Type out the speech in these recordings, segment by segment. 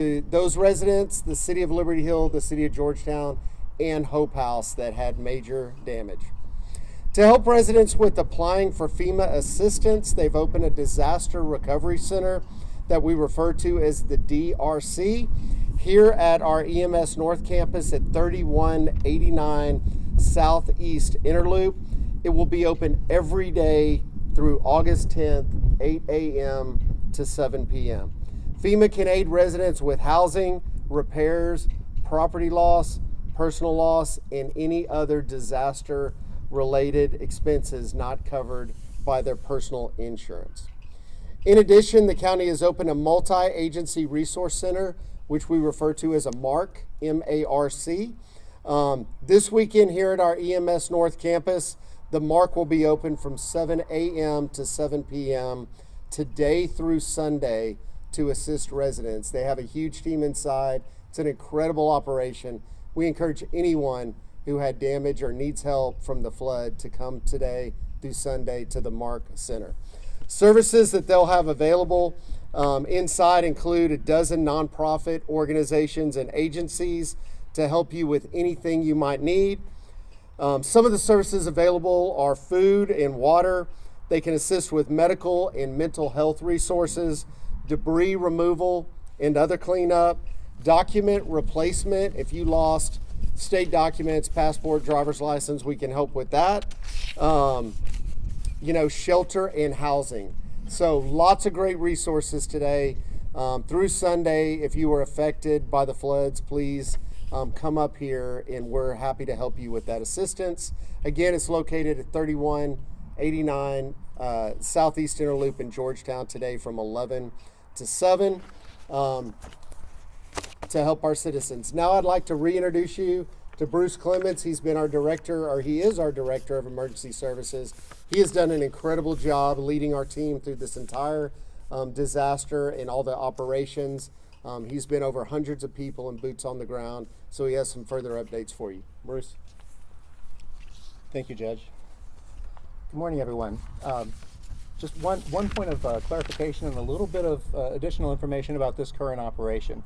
those residents, the city of Liberty Hill, the city of Georgetown, and Hope House that had major damage. To help residents with applying for FEMA assistance, they've opened a disaster recovery center that we refer to as the DRC here at our EMS North Campus at 3189 Southeast Interloop. It will be open every day through August 10th, 8 a.m. to 7 p.m. FEMA can aid residents with housing, repairs, property loss, personal loss, and any other disaster-related expenses not covered by their personal insurance. In addition, the county has opened a multi-agency resource center, which we refer to as a MARC, M-A-R-C. This weekend here at our EMS North Campus, the MARC will be open from 7 a.m. to 7 p.m. today through Sunday to assist residents. They have a huge team inside. It's an incredible operation. We encourage anyone who had damage or needs help from the flood to come today through Sunday to the MARC Center. Services that they'll have available inside include a dozen nonprofit organizations and agencies to help you with anything you might need. Some of the services available are food and water. They can assist with medical and mental health resources, debris removal and other cleanup, document replacement. If you lost state documents, passport, driver's license, we can help with that. Shelter and housing. So lots of great resources today through Sunday. If you were affected by the floods, please come up here and we're happy to help you with that assistance. Again, it's located at 3189 Southeast Interloop in Georgetown today from 11 to 7 to help our citizens. Now I'd like to reintroduce you to Bruce Clements. He is our Director of Emergency Services. He has done an incredible job leading our team through this entire disaster and all the operations. He's been over hundreds of people and boots on the ground, so he has some further updates for you. Bruce? Thank you, Judge. Good morning, everyone. Just one point of clarification and a little bit of additional information about this current operation.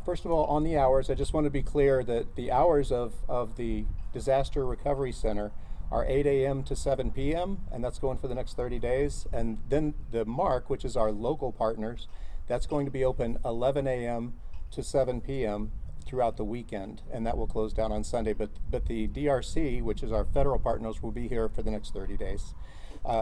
First of all, on the hours, I just want to be clear that the hours of the Disaster Recovery Center are 8 a.m. to 7 p.m., and that's going for the next 30 days. And then the MARC, which is our local partners, that's going to be open 11 a.m. to 7 p.m. throughout the weekend, and that will close down on Sunday. But the DRC, which is our federal partners, will be here for the next 30 days.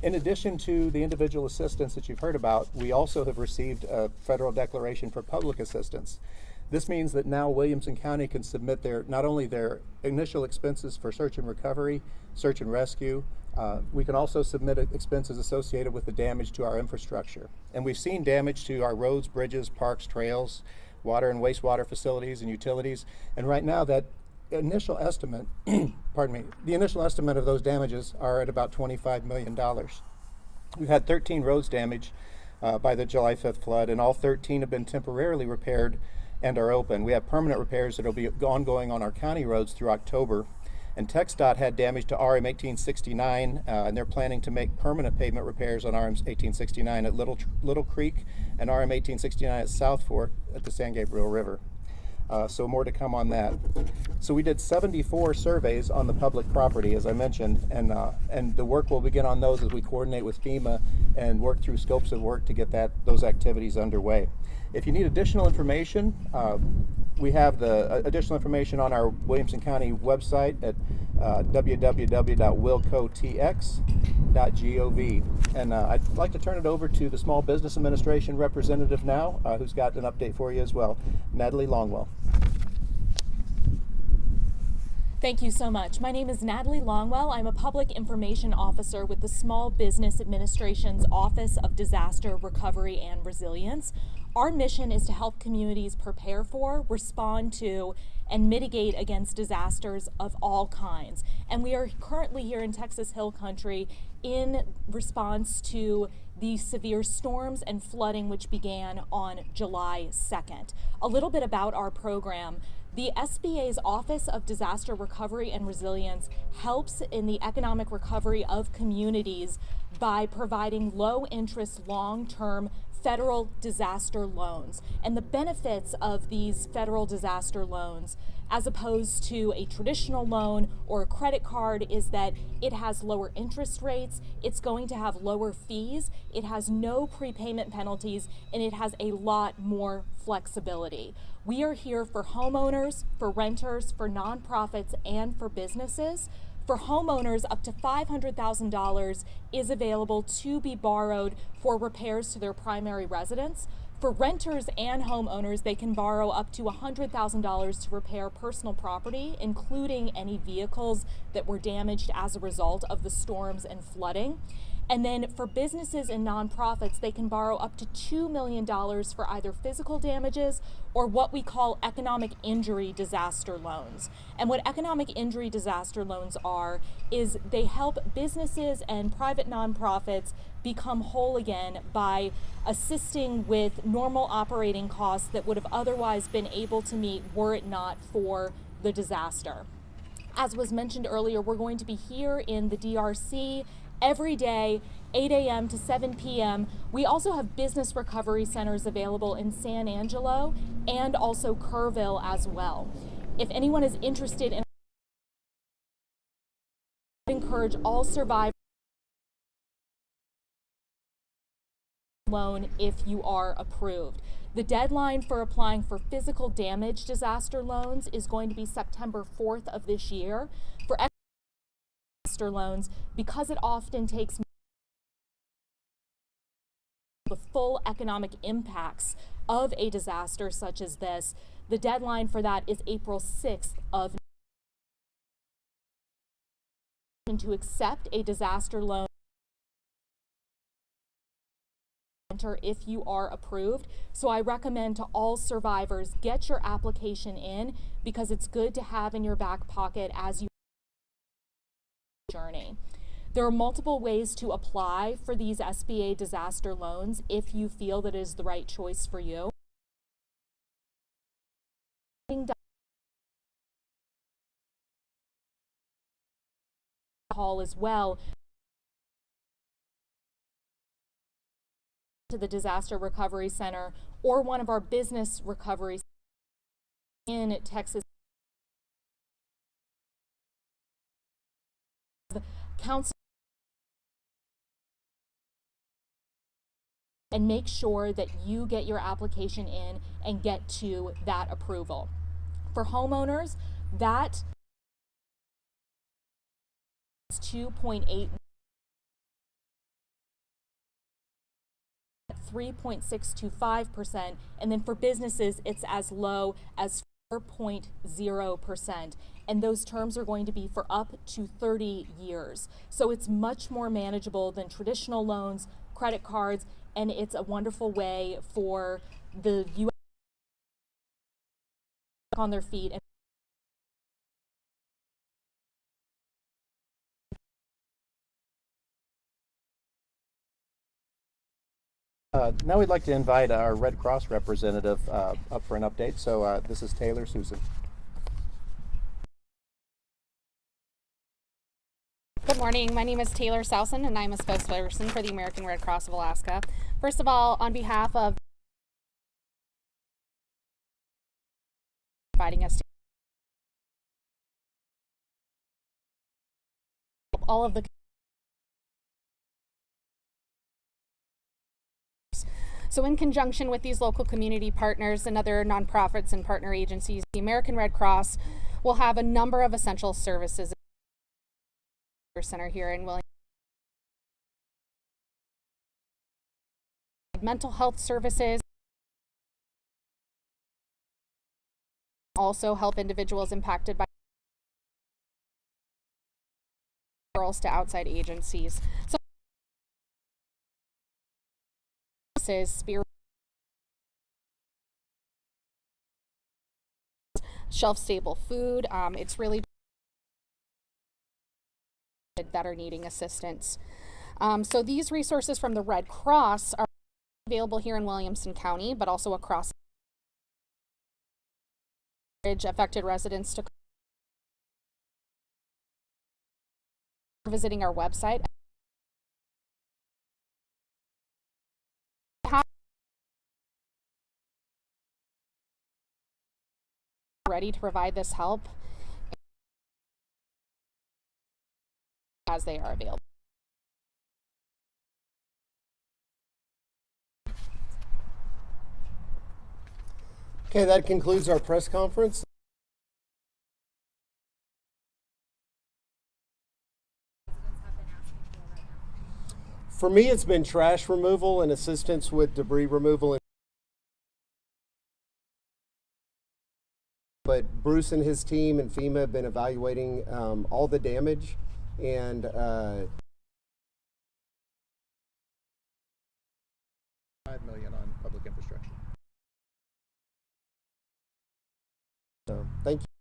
In addition to the individual assistance that you've heard about, we also have received a federal declaration for public assistance. This means that now Williamson County can submit not only their initial expenses for search and recovery, search and rescue, we can also submit expenses associated with the damage to our infrastructure. And we've seen damage to our roads, bridges, parks, trails, water and wastewater facilities and utilities. And right now that initial estimate, the initial estimate of those damages are at about $25 million. We've had 13 roads damaged by the July 5th flood, and all 13 have been temporarily repaired and are open. We have permanent repairs that will be ongoing on our county roads through October. And TxDOT had damage to RM 1869, and they're planning to make permanent pavement repairs on RM 1869 at Little Creek and RM 1869 at South Fork at the San Gabriel River. So more to come on that. So we did 74 surveys on the public property, as I mentioned, and the work will begin on those as we coordinate with FEMA and work through scopes of work to get those activities underway. If you need additional information, we have the additional information on our Williamson County website at www.wilcotx.gov. And I'd like to turn it over to the Small Business Administration representative now, who's got an update for you as well, Natalie Longwell. Thank you so much. My name is Natalie Longwell. I'm a Public Information Officer with the Small Business Administration's Office of Disaster Recovery and Resilience. Our mission is to help communities prepare for, respond to, and mitigate against disasters of all kinds. And we are currently here in Texas Hill Country in response to the severe storms and flooding which began on July 2nd. A little bit about our program. The SBA's Office of Disaster Recovery and Resilience helps in the economic recovery of communities by providing low-interest, long-term federal disaster loans. And the benefits of these federal disaster loans, as opposed to a traditional loan or a credit card, is that it has lower interest rates, it's going to have lower fees, it has no prepayment penalties, and it has a lot more flexibility. We are here for homeowners, for renters, for nonprofits, and for businesses. For homeowners, up to $500,000 is available to be borrowed for repairs to their primary residence. For renters and homeowners, they can borrow up to $100,000 to repair personal property, including any vehicles that were damaged as a result of the storms and flooding. And then for businesses and nonprofits, they can borrow up to $2 million for either physical damages or what we call economic injury disaster loans. And what economic injury disaster loans are is they help businesses and private nonprofits become whole again by assisting with normal operating costs that would have otherwise been able to meet were it not for the disaster. As was mentioned earlier, we're going to be here in the DRC every day, 8 a.m. to 7 p.m. We also have business recovery centers available in San Angelo and also Kerrville as well. If anyone is interested in, I encourage all survivors loan if you are approved. The deadline for applying for physical damage disaster loans is going to be September 4th of this year. For disaster loans, because it often takes the full economic impacts of a disaster such as this, the deadline for that is April 6th of to accept a disaster loan if you are approved. So I recommend to all survivors, get your application in because it's good to have in your back pocket as you journey. There are multiple ways to apply for these SBA disaster loans if you feel that it is the right choice for you. Call as well to the Disaster Recovery Center or one of our business recovery in Texas. The council and make sure that you get your application in and get to that approval. For homeowners, that is 2.8 3.625%, and then for businesses it's as low as 4.0%, and those terms are going to be for up to 30 years. So it's much more manageable than traditional loans, credit cards, and it's a wonderful way for the U.S. on their feet and now we'd like to invite our Red Cross representative up for an update. So this is Taylor Susan. Good morning. My name is Taylor Souson, and I'm a spokesperson for the American Red Cross of Alaska. First of all, on behalf of inviting us to all of the So in conjunction with these local community partners and other nonprofits and partner agencies, the American Red Cross will have a number of essential services center here in Williamson. Mental health services, also help individuals impacted by referrals to outside agencies. So shelf-stable food. It's really that are needing assistance. So these resources from the Red Cross are available here in Williamson County, but also across affected residents to visiting our website. ready to provide this help as they are available. Okay, that concludes our press conference. For me, it's been trash removal and assistance with debris removal. But Bruce and his team and FEMA have been evaluating all the damage, and $5 million on public infrastructure. so thank you.